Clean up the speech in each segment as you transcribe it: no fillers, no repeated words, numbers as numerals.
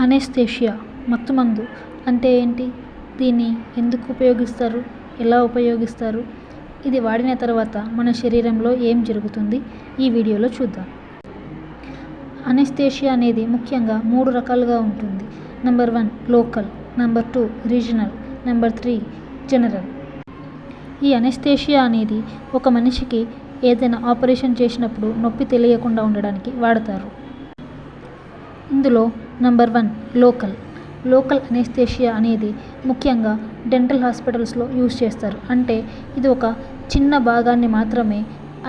Anaesthesia మత్తుమందు అంటే ఏంటి? దీన్ని ఎందుకు ఉపయోగిస్తారు? ఎలా ఉపయోగిస్తారు? ఇది వాడిన తర్వాత మన శరీరంలో ఏం జరుగుతుంది? ఈ వీడియోలో చూద్దాం. అనెస్థీషియా అనేది ముఖ్యంగా 3 రకాలుగా ఉంటుంది. Number 1 local, number 2 regional, number 3 general. ఈ అనెస్థీషియా అనేది ఒక మనిషికి ఏదైనా ఆపరేషన్ చేసినప్పుడు నొప్పి తెలియకుండా ఉండడానికి వాడతారు. ఇందులో నెంబర్ 1 లోకల్ అనెస్థీషియా అనేది ముఖ్యంగా డెంటల్ హాస్పిటల్స్లో యూజ్ చేస్తారు. అంటే ఇది ఒక చిన్న భాగాన్ని మాత్రమే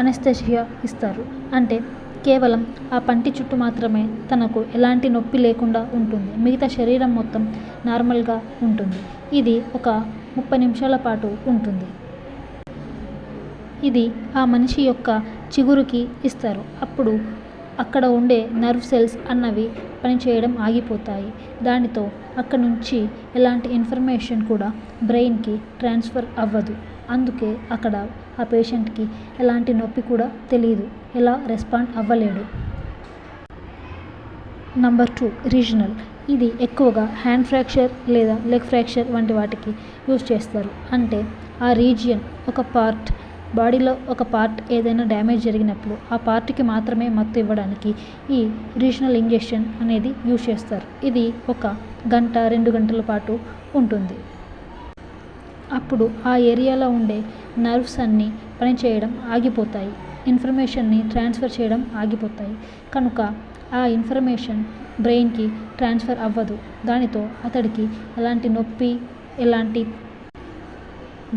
అనెస్థీషియా ఇస్తారు. అంటే కేవలం ఆ పంటి చుట్టూ మాత్రమే తనకు ఎలాంటి నొప్పి లేకుండా ఉంటుంది. మిగతా శరీరం మొత్తం నార్మల్గా ఉంటుంది. ఇది ఒక 30 నిమిషాల పాటు ఉంటుంది. ఇది ఆ మనిషి యొక్క చిగురుకి ఇస్తారు. అప్పుడు అక్కడ ఉండే నర్వ్ సెల్స్ అన్నవి పనిచేయడం ఆగిపోతాయి. దానితో అక్కడ నుంచి ఎలాంటి ఇన్ఫర్మేషన్ కూడా బ్రెయిన్కి ట్రాన్స్ఫర్ అవ్వదు. అందుకే అక్కడ ఆ పేషెంట్కి ఎలాంటి నొప్పి కూడా తెలియదు, ఎలా రెస్పాండ్ అవ్వలేడు. Number 2 regional. ఇది ఎక్కువగా హ్యాండ్ ఫ్రాక్చర్ లేదా లెగ్ ఫ్రాక్చర్ వంటి వాటికి యూజ్ చేస్తారు. అంటే ఆ రీజియన్ ఒక పార్ట్, బాడీలో ఒక పార్ట్ ఏదైనా డ్యామేజ్ జరిగినప్పుడు ఆ పార్ట్కి మాత్రమే మత్తు ఇవ్వడానికి ఈ రీజనల్ ఇంజెక్షన్ అనేది యూజ్ చేస్తారు. ఇది 1 గంట 2 గంటల పాటు ఉంటుంది. అప్పుడు ఆ ఏరియాలో ఉండే నర్వ్స్ అన్నీ పనిచేయడం ఆగిపోతాయి. ఇన్ఫర్మేషన్ని ట్రాన్స్ఫర్ చేయడం ఆగిపోతాయి. కనుక ఆ ఇన్ఫర్మేషన్ బ్రెయిన్కి ట్రాన్స్ఫర్ అవ్వదు. దానితో అతడికి ఎలాంటి నొప్పి, ఎలాంటి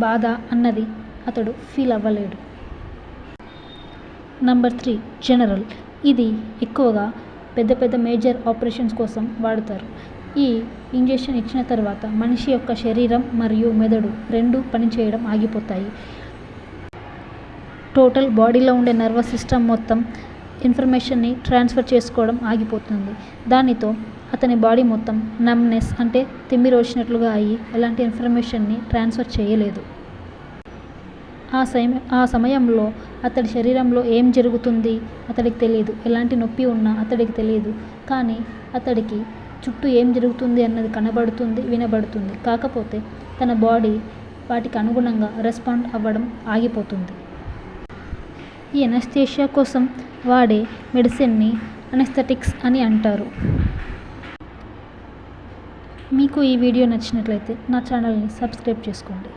బాధ అన్నది అతడు ఫీల్ అవ్వలేడు. Number 3 general. ఇది ఎక్కువగా పెద్ద మేజర్ ఆపరేషన్స్ కోసం వాడతారు. ఈ ఇంజెక్షన్ ఇచ్చిన తర్వాత మనిషి యొక్క శరీరం మరియు మెదడు రెండూ పనిచేయడం ఆగిపోతాయి. టోటల్ బాడీలో ఉండే నర్వస్ సిస్టమ్ మొత్తం ఇన్ఫర్మేషన్ని ట్రాన్స్ఫర్ చేసుకోవడం ఆగిపోతుంది. దానితో అతని బాడీ మొత్తం నమ్నెస్ అంటే తిమ్మిరి వచ్చినట్లుగా అయ్యి ఎలాంటి ఇన్ఫర్మేషన్ని ట్రాన్స్ఫర్ చేయలేదు. ఆ సమయంలో అతడి శరీరంలో ఏం జరుగుతుంది అతడికి తెలియదు. ఎలాంటి నొప్పి ఉన్నా అతడికి తెలియదు. కానీ అతడికి చుట్టూ ఏం జరుగుతుంది అన్నది కనబడుతుంది, వినబడుతుంది. కాకపోతే తన బాడీ వాటికి అనుగుణంగా రెస్పాండ్ అవ్వడం ఆగిపోతుంది. ఈ అనెస్థీషియా కోసం వాడే మెడిసిన్ని అనెస్థెటిక్స్ అని అంటారు. మీకు ఈ వీడియో నచ్చినట్లయితే నా ఛానల్ని సబ్స్క్రైబ్ చేసుకోండి.